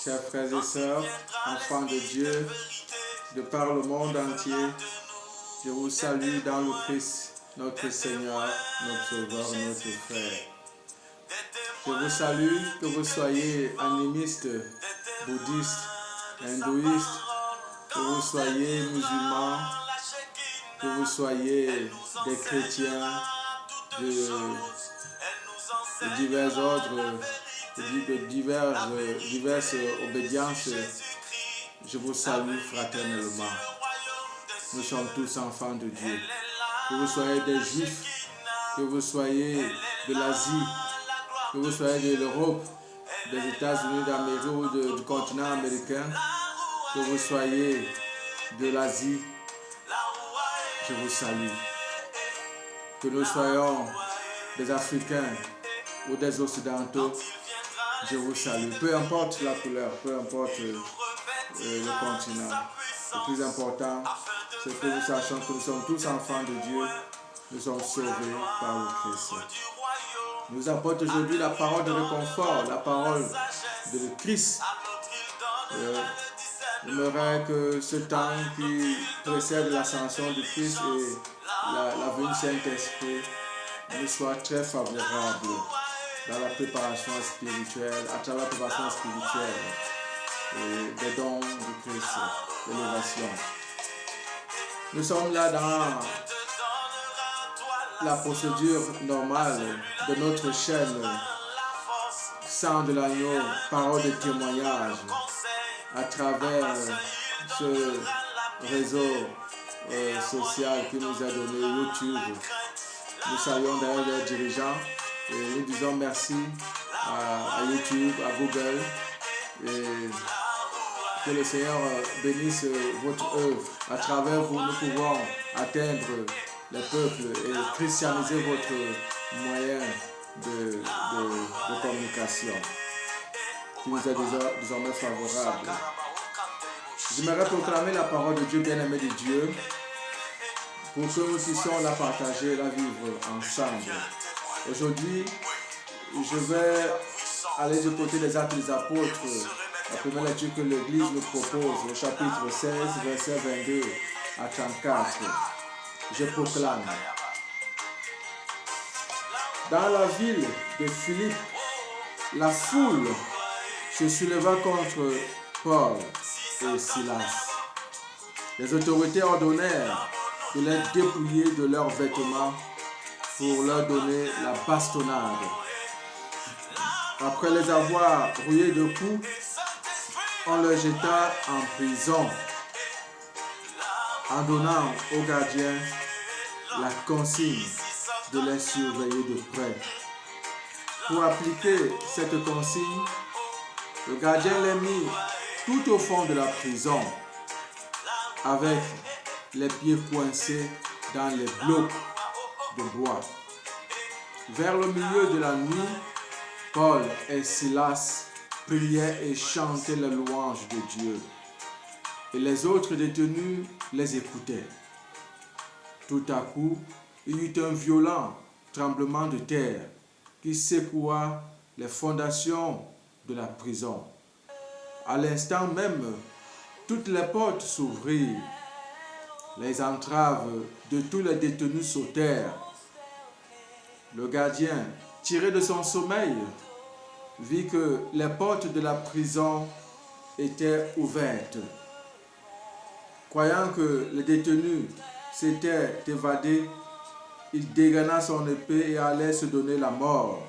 Chers frères et sœurs, enfants de Dieu, de par le monde entier, je vous salue dans le Christ, notre Seigneur, notre Sauveur, notre frère. Je vous salue, que vous soyez animistes, bouddhistes, hindouistes, que vous soyez musulmans, que vous soyez des chrétiens de divers ordres, de diverses obédiences. Je vous salue fraternellement. Nous sommes tous enfants de Dieu. Que vous soyez des Juifs, que vous soyez de l'Asie, que vous soyez de l'Europe, des États-Unis d'Amérique ou du continent américain, que vous soyez de l'Asie, je vous salue. Que nous soyons des Africains ou des Occidentaux, je vous salue. Peu importe la couleur, peu importe le continent. Le plus important, c'est que nous sachions que nous sommes tous enfants de Dieu. Nous sommes sauvés par le Christ. Nous apporte aujourd'hui la parole de réconfort, la parole de Christ. J'aimerais que ce temps qui précède l'ascension du Christ et la venue du Saint-Esprit nous soit très favorable dans la préparation spirituelle, à travers la préparation spirituelle et des dons du Christ, l'élévation. Nous sommes là dans la procédure normale de notre chaîne Sang de l'agneau, parole de témoignage à travers ce réseau social qui nous a donné YouTube. Nous saluons d'ailleurs les dirigeants et nous disons merci à YouTube, à Google, et que le Seigneur bénisse votre œuvre. À travers vous, nous pouvons atteindre les peuples et christianiser votre moyen de communication qui nous est désormais favorable. J'aimerais proclamer la parole de Dieu, bien-aimé de Dieu, pour que nous puissions la partager et la vivre ensemble. Aujourd'hui, je vais aller du côté des Actes des Apôtres, la première lecture que l'Église nous propose, au chapitre 16, versets 22 à 34. Je proclame. Dans la ville de Philippe, la foule se souleva contre Paul et Silas. Les autorités ordonnèrent de les dépouiller de leurs vêtements pour leur donner la bastonnade. Après les avoir rouillés de coups, on les jeta en prison, en donnant aux gardiens la consigne de les surveiller de près. Pour appliquer cette consigne, le gardien les mit tout au fond de la prison, avec les pieds coincés dans les blocs de bois. Vers le milieu de la nuit, Paul et Silas priaient et chantaient la louange de Dieu. Et les autres détenus les écoutaient. Tout à coup, il y eut un violent tremblement de terre qui secoua les fondations de la prison. À l'instant même, toutes les portes s'ouvrirent. Les entraves de tous les détenus sautèrent. Le gardien, tiré de son sommeil, vit que les portes de la prison étaient ouvertes. Croyant que les détenus s'étaient évadés, il dégaina son épée et allait se donner la mort.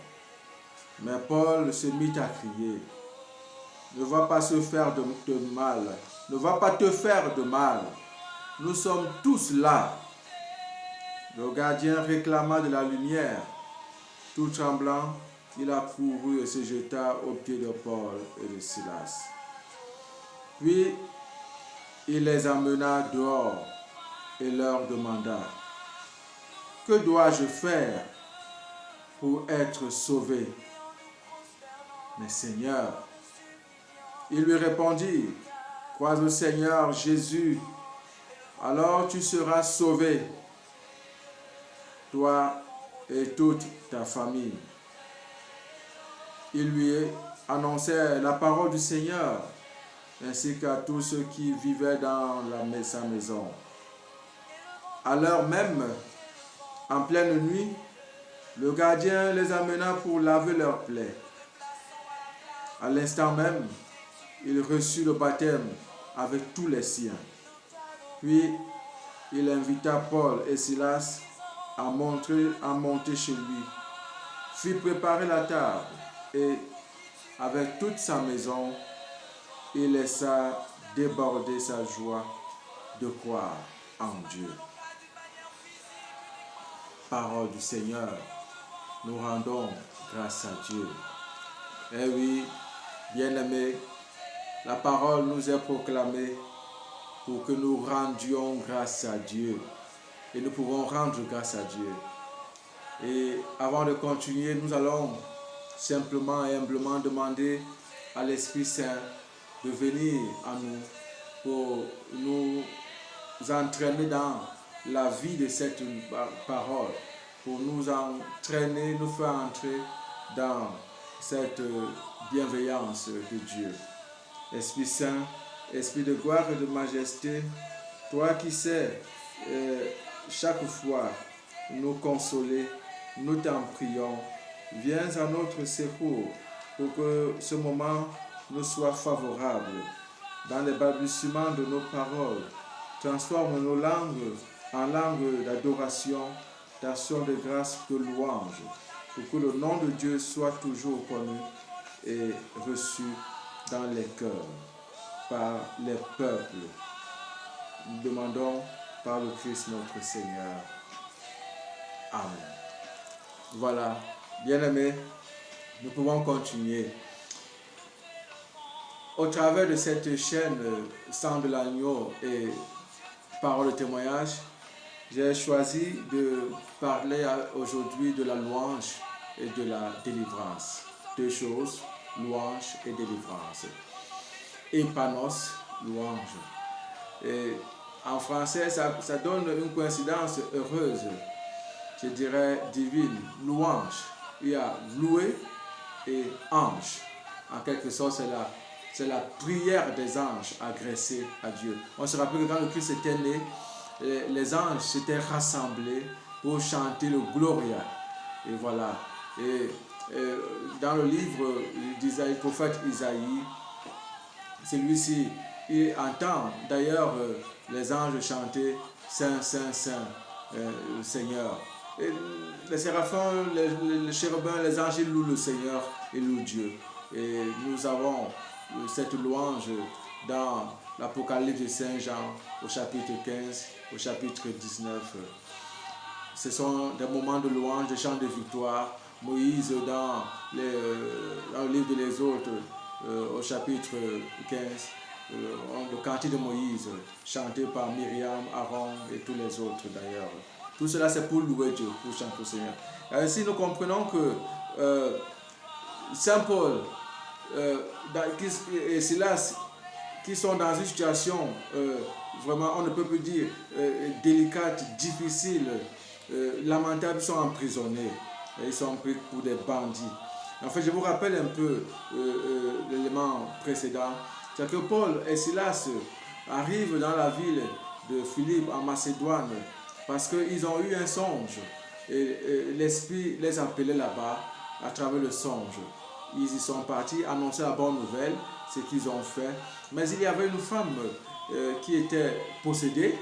Mais Paul se mit à crier. Ne va pas se faire de mal. Ne va pas te faire de mal. Nous sommes tous là. Le gardien réclama de la lumière. Tout tremblant, il accourut et se jeta aux pieds de Paul et de Silas. Puis, il les amena dehors et leur demanda: « Que dois-je faire pour être sauvé ?» Mais Seigneur, ils lui répondirent: « Crois au Seigneur Jésus, alors tu seras sauvé, toi et toute ta famille. » il lui annonçait la parole du Seigneur, ainsi qu'à tous ceux qui vivaient dans sa maison. À l'heure même, en pleine nuit, le gardien les amena pour laver leurs plaies. À l'instant même, il reçut le baptême avec tous les siens. Puis, il invita Paul et Silas à monter chez lui, fit préparer la table et, avec toute sa maison, il laissa déborder sa joie de croire en Dieu. Parole du Seigneur, nous rendons grâce à Dieu. Eh oui, bien-aimés, la parole nous est proclamée pour que nous rendions grâce à Dieu. Et nous pouvons rendre grâce à Dieu. Et avant de continuer, nous allons simplement et humblement demander à l'Esprit Saint de venir à nous pour nous entraîner dans la vie de cette parole, pour nous entraîner, nous faire entrer dans cette bienveillance de Dieu. Esprit Saint, Esprit de gloire et de majesté, toi qui sais chaque fois nous consoler, nous t'en prions, viens à notre secours pour que ce moment nous soit favorable. Dans les balbutiements de nos paroles, transforme nos langues en langues d'adoration, d'action de grâce, de louange, pour que le nom de Dieu soit toujours connu et reçu dans les cœurs, par les peuples. Nous demandons par le Christ notre Seigneur. Amen. Voilà, bien-aimés, nous pouvons continuer. Au travers de cette chaîne Sang de l'agneau et Parole de témoignage, j'ai choisi de parler aujourd'hui de la louange et de la délivrance. Deux choses, louange et délivrance. Épanos, louange. Et en français, ça donne une coïncidence heureuse, je dirais divine. Louange, il y a louer et ange. En quelque sorte, c'est la prière des anges adressée à Dieu. On se rappelle que quand le Christ était né, les anges s'étaient rassemblés pour chanter le Gloria. Et voilà. Et dans le livre d'Isaïe, le prophète Isaïe, celui-ci, il entend d'ailleurs les anges chanter Saint, Saint, Saint, le Seigneur. Et les séraphins, les chérubins, les anges, ils louent le Seigneur, ils louent Dieu. Et nous avons cette louange dans l'Apocalypse de Saint Jean au chapitre 15, au chapitre 19. Ce sont des moments de louange, des chants de victoire. Moïse dans le livre de l'Exode au chapitre 15, le cantique de Moïse chanté par Myriam, Aaron et tous les autres d'ailleurs. Tout cela c'est pour louer Dieu, pour chanter au Seigneur. Ainsi nous comprenons que Saint Paul et Silas qui sont dans une situation vraiment, on ne peut plus dire délicate, difficile, lamentable, sont emprisonnés. Ils sont pris pour des bandits. En fait, je vous rappelle un peu l'élément précédent. C'est que Paul et Silas arrivent dans la ville de Philippe en Macédoine parce qu'ils ont eu un songe. Et l'Esprit les appelait là-bas à travers le songe. Ils y sont partis annoncer la bonne nouvelle, ce qu'ils ont fait. Mais il y avait une femme qui était possédée,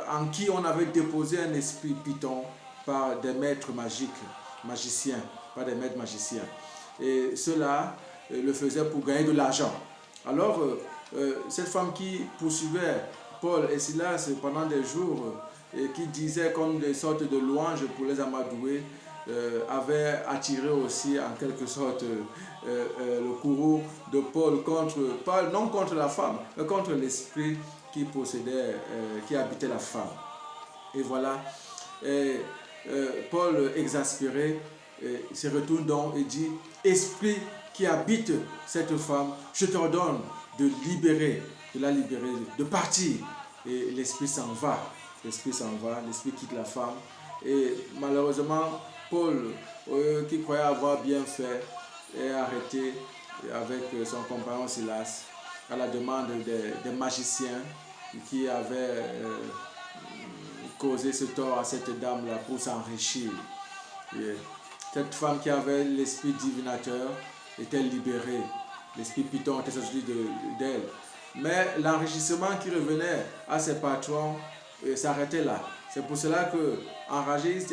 en qui on avait déposé un esprit python par des maîtres magiciens, par des maîtres magiciens. Et cela le faisait pour gagner de l'argent. Alors, cette femme qui poursuivait Paul et Silas pendant des jours et qui disait comme des sortes de louanges pour les amadouer, avait attiré aussi en quelque sorte le courroux de Paul non contre la femme, mais contre l'esprit qui possédait, qui habitait la femme. Et voilà, Paul exaspéré se retourne donc et dit: Esprit qui habite cette femme, je t'ordonne de la libérer, de partir. Et l'esprit s'en va, l'esprit quitte la femme. Et malheureusement, Paul, qui croyait avoir bien fait, est arrêté avec son compagnon Silas à la demande des magiciens qui avaient causé ce tort à cette dame-là pour s'enrichir. Cette femme qui avait l'esprit divinateur était libérée. L'esprit Python était sorti d'elle. Mais l'enrichissement qui revenait à ses patrons s'arrêtait là. C'est pour cela que, enragés,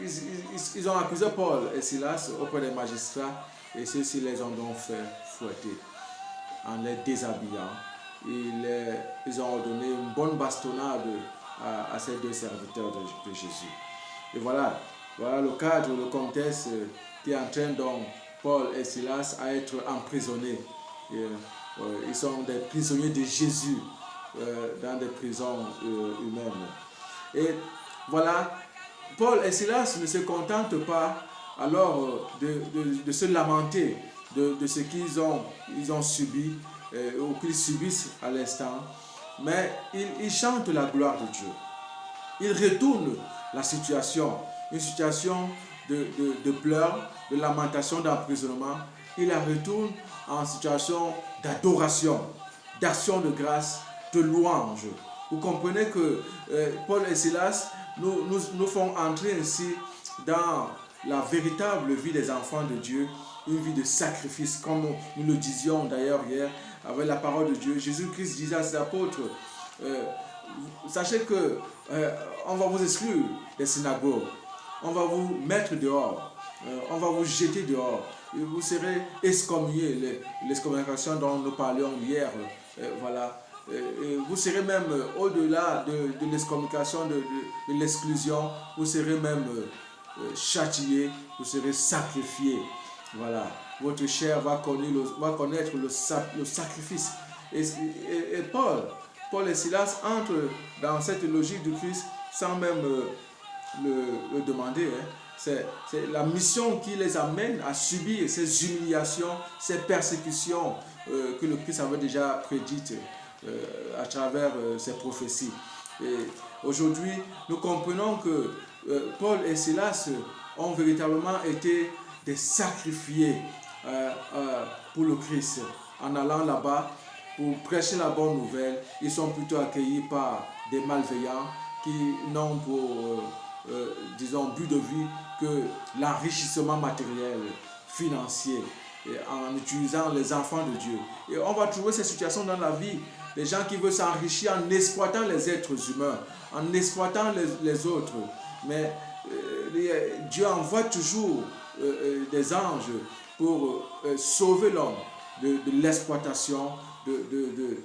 ils ont accusé Paul et Silas auprès des magistrats et ceux-ci les ont donc fait fouetter en les déshabillant. Ils ont ordonné une bonne bastonnade à ces deux serviteurs de Jésus. Et voilà le cadre, le contexte qui entraîne donc Paul et Silas à être emprisonnés. Ils sont des prisonniers de Jésus dans des prisons humaines. Et voilà, Paul et Silas ne se contentent pas alors de se lamenter de ce qu'ils ont subi ou qu'ils subissent à l'instant, mais ils chantent la gloire de Dieu. Ils retournent la situation, une situation de pleurs, de lamentation, d'emprisonnement. Ils la retournent en situation d'adoration, d'action de grâce, de louange. Vous comprenez que Paul et Silas nous font entrer ainsi dans la véritable vie des enfants de Dieu, une vie de sacrifice, comme nous le disions d'ailleurs hier avec la parole de Dieu. Jésus-Christ disait à ses apôtres, sachez que on va vous exclure des synagogues, on va vous mettre dehors, on va vous jeter dehors, et vous serez excommuniés, l'excommunication dont nous parlions hier, voilà. Vous serez même au-delà de l'excommunication, de l'exclusion, vous serez même châtié, vous serez sacrifié. Voilà, votre chair va connaître le sacrifice. Et Paul et Silas entrent dans cette logique du Christ sans même le demander. C'est la mission qui les amène à subir ces humiliations, ces persécutions que le Christ avait déjà prédites à travers ses prophéties. Et aujourd'hui, nous comprenons que Paul et Silas ont véritablement été des sacrifiés pour le Christ. En allant là-bas pour prêcher la bonne nouvelle, ils sont plutôt accueillis par des malveillants qui n'ont pour but de vie que l'enrichissement matériel, financier, en utilisant les enfants de Dieu. Et on va trouver ces situations dans la vie. Des gens qui veulent s'enrichir en exploitant les êtres humains, en exploitant les autres. Mais Dieu envoie toujours des anges pour sauver l'homme de l'exploitation, de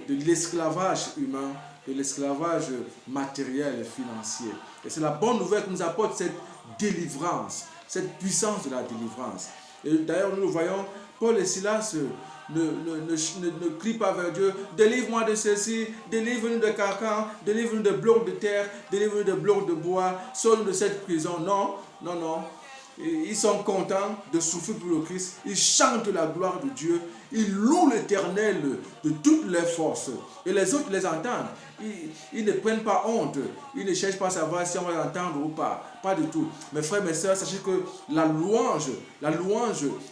l'esclavage humain, de l'esclavage matériel et financier. Et c'est la bonne nouvelle qui nous apporte cette délivrance, cette puissance de la délivrance. Et d'ailleurs, nous le voyons, Paul et Silas ne crient pas vers Dieu, délivre-moi de ceci, délivre-nous de carcans, délivre-nous de blocs de terre, délivre-nous de blocs de bois, sauve-nous de cette prison. Non. Ils sont contents de souffrir pour le Christ. Ils chantent la gloire de Dieu. Ils louent l'Éternel de toutes leurs forces. Et les autres les entendent. Ils ne prennent pas honte. Ils ne cherchent pas à savoir si on va l'entendre ou pas. Pas du tout. Mes frères, mes sœurs, sachez que la louange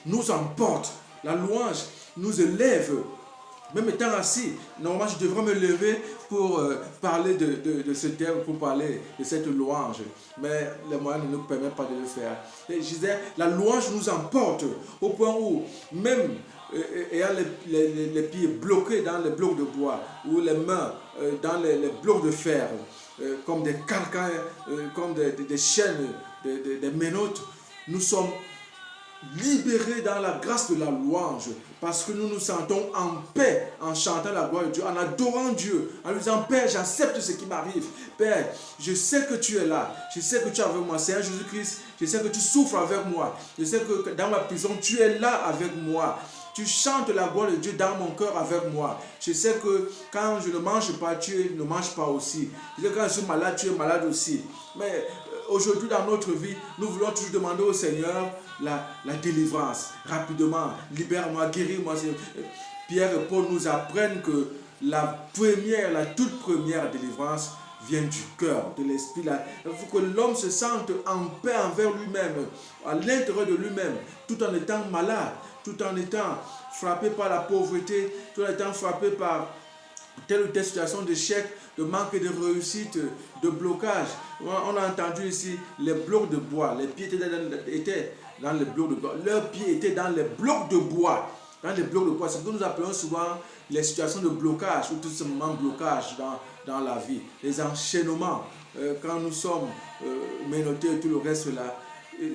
nous emporte. La louange nous élève. Même étant assis, normalement je devrais me lever pour parler de ce terme, pour parler de cette louange. Mais les moyens ne nous permettent pas de le faire. Et je disais, la louange nous emporte au point où même ayant les pieds bloqués dans les blocs de bois ou les mains dans les blocs de fer, comme des carcans, comme des chaînes, des menottes, nous sommes libérés dans la grâce de la louange, parce que nous nous sentons en paix en chantant la gloire de Dieu, en adorant Dieu, en lui disant, Père, j'accepte ce qui m'arrive. Père, je sais que tu es là, je sais que tu es avec moi, Seigneur Jésus-Christ, je sais que tu souffres avec moi, je sais que dans ma prison, tu es là avec moi. Tu chantes la gloire de Dieu dans mon cœur avec moi. Je sais que quand je ne mange pas, tu ne manges pas aussi. Je sais que quand je suis malade, tu es malade aussi. Mais aujourd'hui, dans notre vie, nous voulons toujours demander au Seigneur la délivrance. Rapidement, libère-moi, guéris-moi. Pierre et Paul nous apprennent que la toute première délivrance vient du cœur, de l'esprit. Il faut que l'homme se sente en paix envers lui-même, à l'intérieur de lui-même, tout en étant malade, tout en étant frappé par la pauvreté, tout en étant frappé par telle ou telle situation d'échec, de manque de réussite, de blocage. On a entendu ici les blocs de bois. Les pieds étaient dans les blocs de bois. Leurs pieds étaient dans les blocs de bois. Dans les blocs de bois. C'est ce que nous appelons souvent les situations de blocage ou tout simplement blocage dans la vie. Les enchaînements, quand nous sommes menottés et tout le reste là.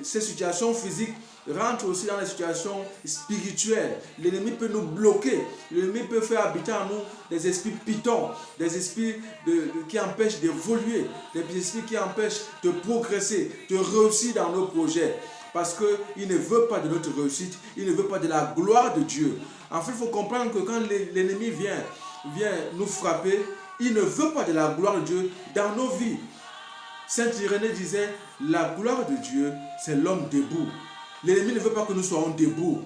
Ces situations physiques rentrent aussi dans les situations spirituelles. L'ennemi peut nous bloquer. L'ennemi peut faire habiter en nous des esprits pitons, des esprits qui empêchent d'évoluer, des esprits qui empêchent de progresser, de réussir dans nos projets. Parce qu'il ne veut pas de notre réussite, il ne veut pas de la gloire de Dieu. En fait, il faut comprendre que quand l'ennemi vient nous frapper, il ne veut pas de la gloire de Dieu dans nos vies. Saint Irénée disait, la gloire de Dieu, c'est l'homme debout. L'ennemi ne veut pas que nous soyons debout.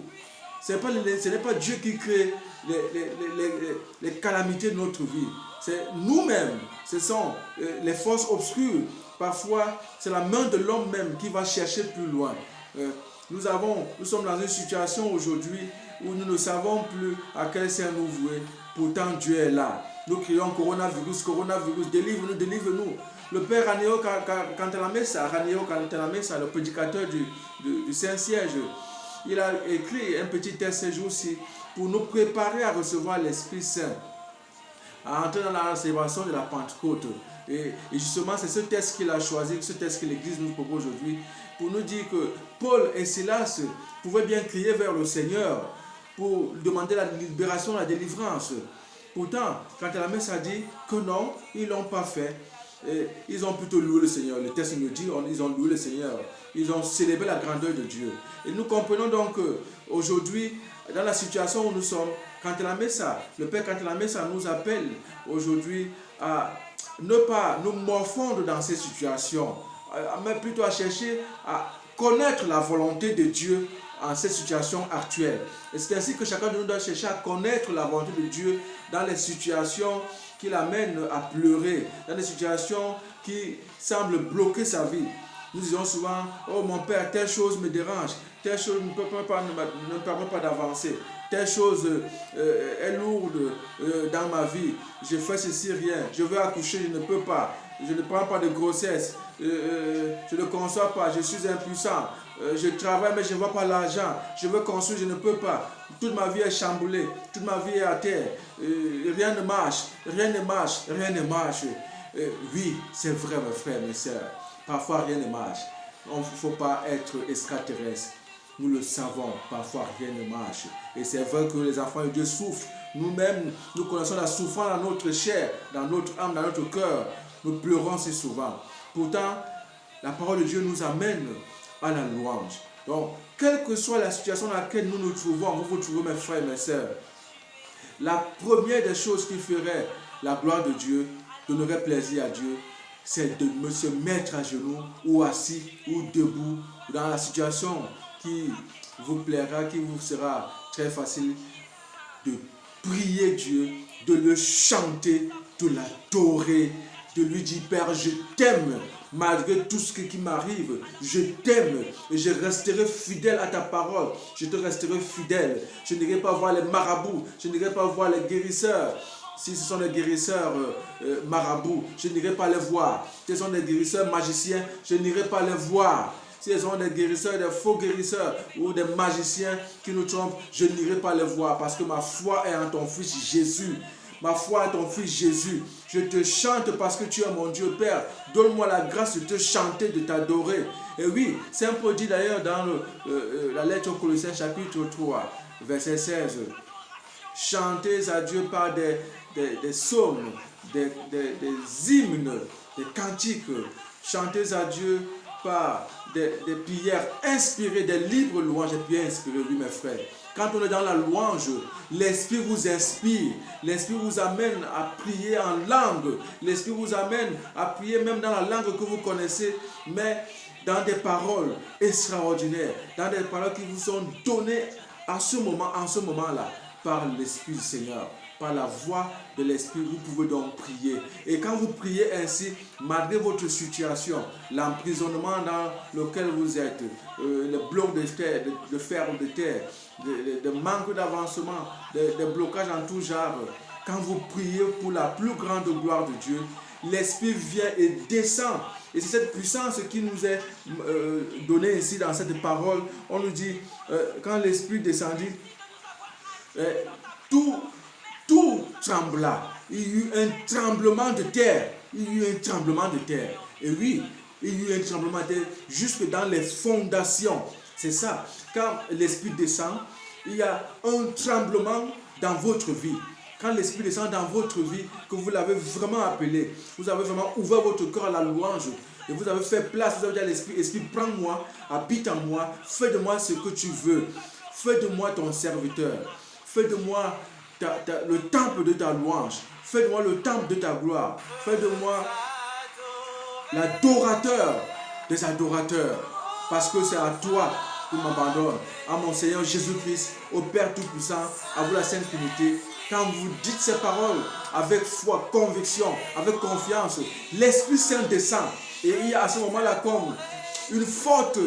Ce n'est pas Dieu qui crée les calamités de notre vie. C'est nous-mêmes. Ce sont les forces obscures. Parfois, c'est la main de l'homme même qui va chercher plus loin. Nous sommes dans une situation aujourd'hui où nous ne savons plus à quel sein nous vouer. Pourtant, Dieu est là. Nous crions coronavirus, coronavirus, délivre-nous, délivre-nous. Le père Raneo Cantalamessa, le prédicateur du Saint-Siège, il a écrit un petit texte ce jour-ci pour nous préparer à recevoir l'Esprit Saint, à entrer dans la célébration de la Pentecôte. Et justement, c'est ce texte qu'il a choisi, ce texte que l'Église nous propose aujourd'hui, pour nous dire que Paul et Silas pouvaient bien crier vers le Seigneur pour demander la libération, la délivrance. Pourtant, quand la messe a dit que non, ils ne l'ont pas fait. Et ils ont plutôt loué le Seigneur. Le texte nous dit ils ont loué le Seigneur. Ils ont célébré la grandeur de Dieu. Et nous comprenons donc qu'aujourd'hui, dans la situation où nous sommes, le Père Cantalamessa nous appelle aujourd'hui à ne pas nous morfondre dans ces situations, mais plutôt à chercher à connaître la volonté de Dieu en cette situation actuelle. Et c'est ainsi que chacun de nous doit chercher à connaître la volonté de Dieu dans les situations qui l'amènent à pleurer, dans des situations qui semblent bloquer sa vie. Nous disons souvent, oh mon père, telle chose me dérange, telle chose ne me permet pas d'avancer, telle chose est lourde dans ma vie, je fais ceci, rien, je veux accoucher, je ne peux pas, je ne prends pas de grossesse, je ne conçois pas, je suis impuissant, je travaille mais je ne vois pas l'argent, je veux construire, je ne peux pas, toute ma vie est chamboulée, toute ma vie est à terre, rien ne marche, rien ne marche, rien ne marche. Oui, c'est vrai mes frères, mes sœurs, parfois rien ne marche, il ne faut pas être extraterrestre. Nous le savons, parfois rien ne marche. Et c'est vrai que les enfants de Dieu souffrent. Nous-mêmes, nous connaissons la souffrance dans notre chair, dans notre âme, dans notre cœur. Nous pleurons si souvent. Pourtant, la parole de Dieu nous amène à la louange. Donc, quelle que soit la situation dans laquelle nous nous trouvons, vous vous trouvez mes frères et mes sœurs, la première des choses qui ferait la gloire de Dieu, donnerait plaisir à Dieu, c'est de se mettre à genoux ou assis ou debout dans la situation qui vous plaira, qui vous sera très facile de prier Dieu, de le chanter, de l'adorer, de lui dire Père, je t'aime malgré tout ce qui m'arrive, je t'aime et je resterai fidèle à ta parole, je te resterai fidèle, je n'irai pas voir les marabouts, je n'irai pas voir les guérisseurs. Si ce sont des guérisseurs marabouts, je n'irai pas les voir. Si ce sont des guérisseurs magiciens, je n'irai pas les voir. Si ce sont des guérisseurs, des faux guérisseurs ou des magiciens qui nous trompent, je n'irai pas les voir parce que ma foi est en ton Fils Jésus. Ma foi est en ton Fils Jésus. Je te chante parce que tu es mon Dieu Père. Donne-moi la grâce de te chanter, de t'adorer. Et oui, Saint Paul dit d'ailleurs dans la lettre aux Colossiens chapitre 3, verset 16, chantez à Dieu par des psaumes, des hymnes, des cantiques. Chantez à Dieu par des prières inspirées, des libres louanges et prières inspirées, oui mes frères. Quand on est dans la louange, l'Esprit vous inspire, l'Esprit vous amène à prier en langue, l'Esprit vous amène à prier même dans la langue que vous connaissez, mais dans des paroles extraordinaires, dans des paroles qui vous sont données à ce moment, en ce moment-là, par l'Esprit du Seigneur. par la voix de l'Esprit, vous pouvez donc prier. Et quand vous priez ainsi, malgré votre situation, l'emprisonnement dans lequel vous êtes, le bloc de terre, de fer ou de terre, de manque d'avancement, de blocages en tout genre, quand vous priez pour la plus grande gloire de Dieu, l'Esprit vient et descend. Et c'est cette puissance qui nous est donnée ici dans cette parole. On nous dit, quand l'Esprit descendit, tout trembla. Il y eut un tremblement de terre. Il y eut un tremblement de terre. Et oui, il y eut un tremblement de terre jusque dans les fondations. C'est ça. Quand l'Esprit descend, il y a un tremblement dans votre vie. Quand l'Esprit descend dans votre vie, que vous l'avez vraiment appelé, vous avez vraiment ouvert votre cœur à la louange, et vous avez fait place, vous avez dit à l'Esprit, Esprit, prends-moi, habite en moi, fais de moi ce que tu veux, fais de moi ton serviteur, fais de moi le temple de ta louange, fais de moi le temple de ta gloire, fais de moi l'adorateur des adorateurs, parce que c'est à toi que je m'abandonne, à mon Seigneur Jésus-Christ, au Père Tout-Puissant, à vous la Sainte Trinité. Quand vous dites ces paroles avec foi, conviction, avec confiance, l'Esprit Saint descend. Et il y a à ce moment-là comme une forte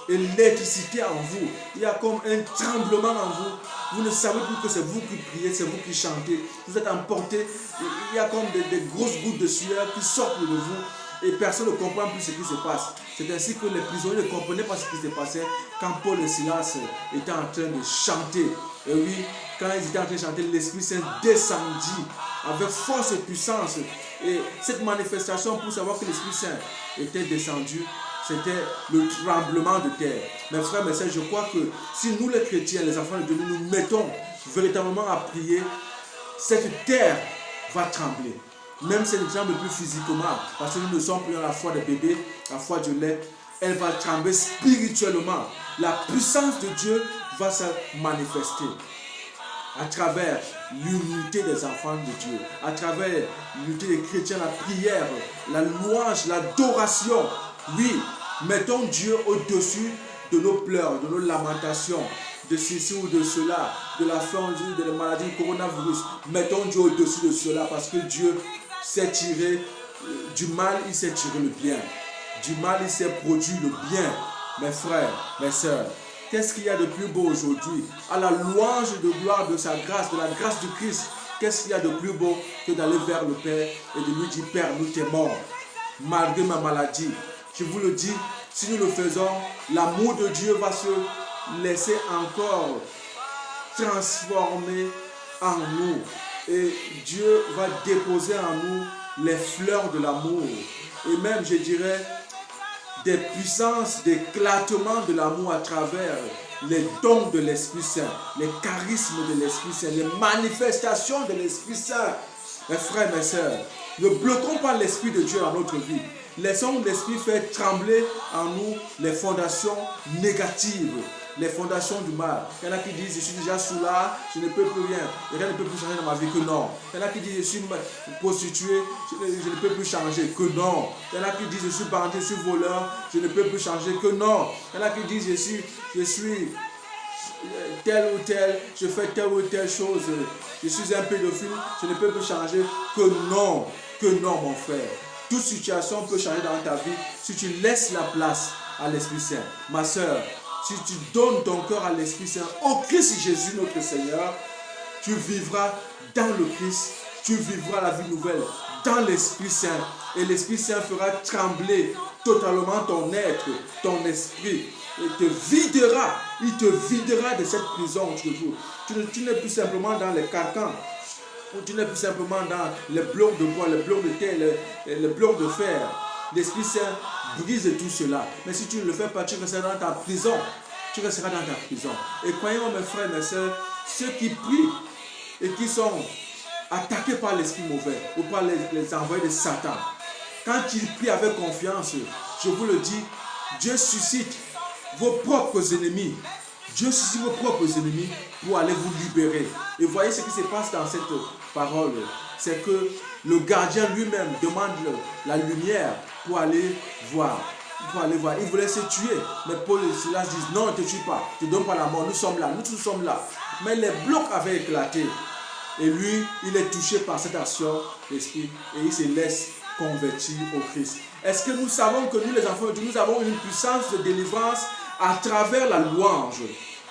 électricité en vous. Il y a comme un tremblement en vous. Vous ne savez plus que c'est vous qui priez, c'est vous qui chantez. Vous êtes emporté. Il y a comme des grosses gouttes de sueur qui sortent de vous. Et personne ne comprend plus ce qui se passe. C'est ainsi que les prisonniers ne comprenaient pas ce qui se passait quand Paul et Silas étaient en train de chanter. Et oui, quand ils étaient en train de chanter, l'Esprit Saint descendit avec force et puissance. Et cette manifestation, pour savoir que l'Esprit Saint était descendu, c'était le tremblement de terre. Mes frères, mes sœurs, je crois que si nous les chrétiens, les enfants de Dieu, nous nous mettons véritablement à prier, cette terre va trembler. Même si elle ne tremble plus physiquement, parce que nous ne sommes plus dans la foi des bébés, la foi du lait, elle va trembler spirituellement. La puissance de Dieu va se manifester à travers l'unité des enfants de Dieu, à travers l'unité des chrétiens, la prière, la louange, l'adoration. Oui, mettons Dieu au-dessus de nos pleurs, de nos lamentations, de ceci ou de cela, de la faim, de la maladie, du coronavirus. Mettons Dieu au-dessus de cela parce que Dieu s'est tiré du mal, il s'est tiré le bien. Du mal, il s'est produit le bien. Mes frères, mes sœurs, qu'est-ce qu'il y a de plus beau aujourd'hui? À la louange de gloire de sa grâce, de la grâce du Christ, qu'est-ce qu'il y a de plus beau que d'aller vers le Père et de lui dire, Père, nous t'aimons, malgré ma maladie. Je vous le dis, si nous le faisons, l'amour de Dieu va se laisser encore transformer en nous. Et Dieu va déposer en nous les fleurs de l'amour. Et même, je dirais, des puissances d'éclatement de l'amour à travers les dons de l'Esprit Saint, les charismes de l'Esprit Saint, les manifestations de l'Esprit Saint. Mes frères, mes sœurs, ne bloquons pas l'Esprit de Dieu dans notre vie. Laissons l'Esprit faire trembler en nous les fondations négatives, les fondations du mal. Il y en a qui disent, je suis déjà sous là, je ne peux plus rien. Rien ne peut plus changer dans ma vie que non. Il y en a qui disent, je suis prostitué, je ne peux plus changer que non. Il y en a qui disent, je suis bandit, je suis voleur, je ne peux plus changer que non. Il y en a qui disent, je suis tel ou tel, je fais telle ou telle chose, je suis un pédophile, je ne peux plus changer que non mon frère. Toute situation peut changer dans ta vie si tu laisses la place à l'Esprit Saint. Ma soeur, si tu donnes ton cœur à l'Esprit Saint, au Christ Jésus notre Seigneur, tu vivras dans le Christ, tu vivras la vie nouvelle dans l'Esprit Saint. Et l'Esprit Saint fera trembler totalement ton être, ton esprit. Il te videra de cette prison toujours. Tu n'es plus simplement dans les carcans. Tu n'es plus simplement dans les blocs de bois, les blocs de terre, les blocs de fer. L'Esprit Saint brise tout cela. Mais si tu ne le fais pas, tu resteras dans ta prison. Tu resteras dans ta prison. Et croyez-moi, mes frères et mes sœurs, ceux qui prient et qui sont attaqués par l'esprit mauvais ou par les envoyés de Satan, quand ils prient avec confiance, je vous le dis, Dieu suscite vos propres ennemis. Dieu suscite vos propres ennemis pour aller vous libérer. Et voyez ce qui se passe dans cette parole. C'est que le gardien lui-même demande la lumière pour aller voir. Il voulait se tuer. Mais Paul et Silas disent, non, ne te tue pas. Ne te donne pas la mort. Nous sommes là. Nous tous sommes là. Mais les blocs avaient éclaté. Et lui, il est touché par cette action d'esprit et il se laisse convertir au Christ. Est-ce que nous savons que nous, les enfants de Dieu, nous avons une puissance de délivrance à travers la louange,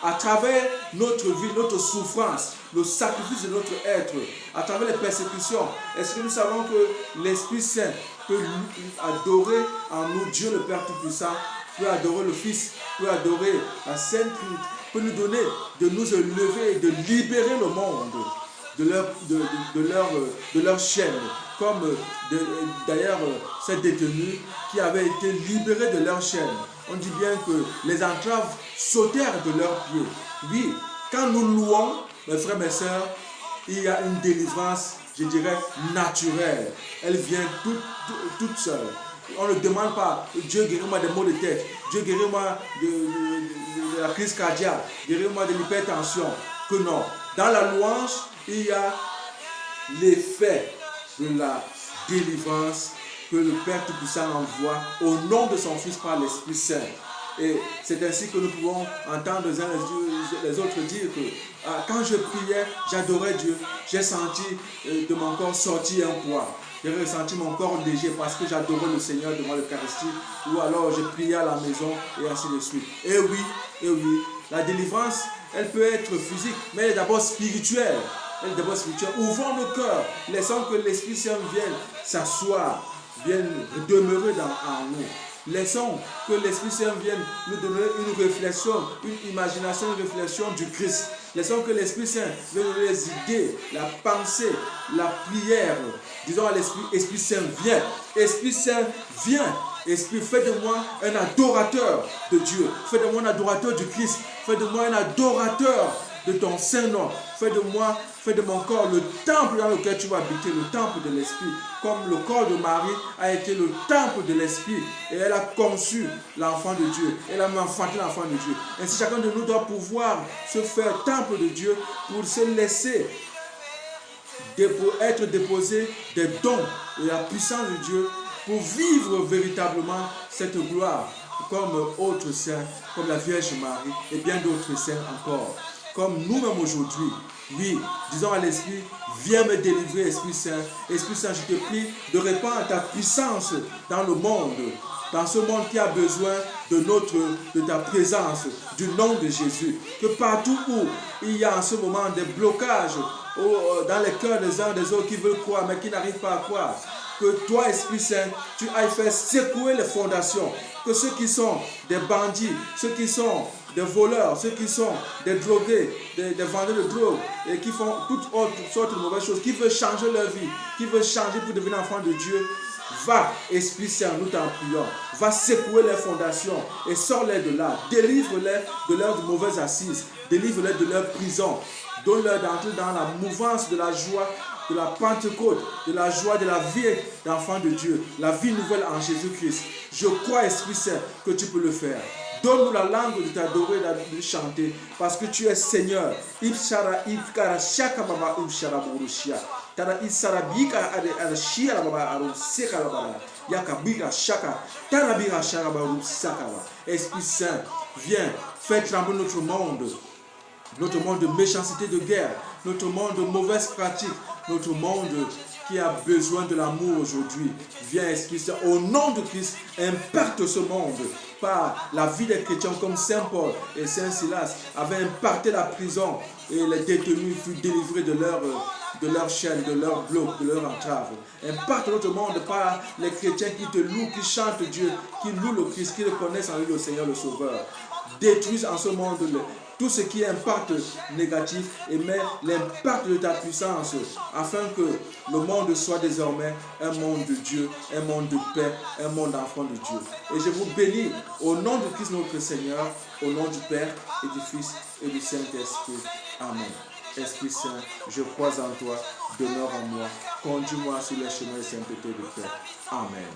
à travers notre vie, notre souffrance, le sacrifice de notre être, à travers les persécutions? Est-ce que nous savons que l'Esprit Saint peut adorer en nous Dieu le Père Tout-Puissant, peut adorer le Fils, peut adorer la Sainte Trinité, peut nous donner de nous élever et de libérer le monde de leur chaîne, comme d'ailleurs ces détenus qui avaient été libérés de leur chaîne. On dit bien que les entraves sautèrent de leurs pieds. Oui, quand nous louons, mes frères, mes sœurs, il y a une délivrance, je dirais, naturelle. Elle vient toute seule. On ne demande pas, Dieu guéris-moi des maux de tête, Dieu guéris-moi de la crise cardiaque, guéris-moi de l'hypertension. Que non. Dans la louange, il y a l'effet de la délivrance que le Père Tout-Puissant envoie au nom de son Fils par l'Esprit Saint. Et c'est ainsi que nous pouvons entendre les uns les autres dire que quand je priais, j'adorais Dieu, j'ai senti de mon corps sortir un poids. J'ai ressenti mon corps léger parce que j'adorais le Seigneur devant l'Eucharistie, ou alors je priais à la maison et ainsi de suite. Et oui, la délivrance, elle peut être physique, mais elle est d'abord spirituelle. Elle est d'abord spirituelle. Ouvrons nos cœurs, laissons que l'Esprit Saint vienne s'asseoir, vienne demeurer en nous. Laissons que l'Esprit Saint vienne nous donner une réflexion, une imagination, une réflexion du Christ. Laissons que l'Esprit Saint vienne nous donner les idées, la pensée, la prière. Disons à l'Esprit, Esprit Saint, viens. Esprit Saint, viens. Esprit, fais de moi un adorateur de Dieu. Fais de moi un adorateur du Christ. Fais de moi un adorateur de ton Saint-Nom. Fais de mon corps le temple dans lequel tu vas habiter, le temple de l'Esprit. Comme le corps de Marie a été le temple de l'Esprit. Et elle a conçu l'enfant de Dieu. Elle a enfanté l'enfant de Dieu. Ainsi, chacun de nous doit pouvoir se faire temple de Dieu pour se laisser être déposé des dons et la puissance de Dieu pour vivre véritablement cette gloire comme autres saints, comme la Vierge Marie et bien d'autres saints encore. Comme nous-mêmes aujourd'hui, oui, disons à l'Esprit, viens me délivrer, Esprit Saint. Esprit Saint, je te prie de répandre ta puissance dans le monde, dans ce monde qui a besoin de ta présence, du nom de Jésus. Que partout où il y a en ce moment des blocages dans les cœurs des uns des autres qui veulent croire mais qui n'arrivent pas à croire, que toi, Esprit Saint, tu ailles faire secouer les fondations. Que ceux qui sont des bandits, ceux qui sont des voleurs, ceux qui sont des drogués, des vendeurs de drogue et qui font toutes sortes de mauvaises choses, qui veulent changer leur vie, qui veulent changer pour devenir enfants de Dieu, va, Esprit Saint, nous t'en prions, va secouer les fondations et sors-les de là, délivre-les de leurs mauvaises assises, délivre-les de leur prison, donne-leur d'entrer dans la mouvance de la joie, de la Pentecôte, de la joie de la vie d'enfant de Dieu, la vie nouvelle en Jésus-Christ. Je crois, Esprit Saint, que tu peux le faire. Donne-nous la langue de t'adorer, de chanter, parce que tu es Seigneur. Esprit Saint, viens, fais trembler notre monde de méchanceté, de guerre, notre monde de mauvaises pratiques, notre monde qui a besoin de l'amour aujourd'hui. Viens, Esprit Saint, au nom de Christ, impacte ce monde par la vie des chrétiens comme Saint Paul et Saint Silas avaient impacté la prison et les détenus furent délivrés de leur chaîne, de leur bloc, de leur entrave. Impacte notre monde par les chrétiens qui te louent, qui chantent Dieu, qui louent le Christ, qui reconnaissent en lui le Seigneur, le Sauveur. Détruisent en ce monde tout ce qui est impact négatif et met l'impact de ta puissance afin que le monde soit désormais un monde de Dieu, un monde de paix, un monde d'enfants de Dieu. Et je vous bénis au nom de Christ notre Seigneur, au nom du Père et du Fils et du Saint-Esprit. Amen. Esprit Saint, je crois en toi, demeure en moi, conduis-moi sur les chemins de sainteté de paix. Amen.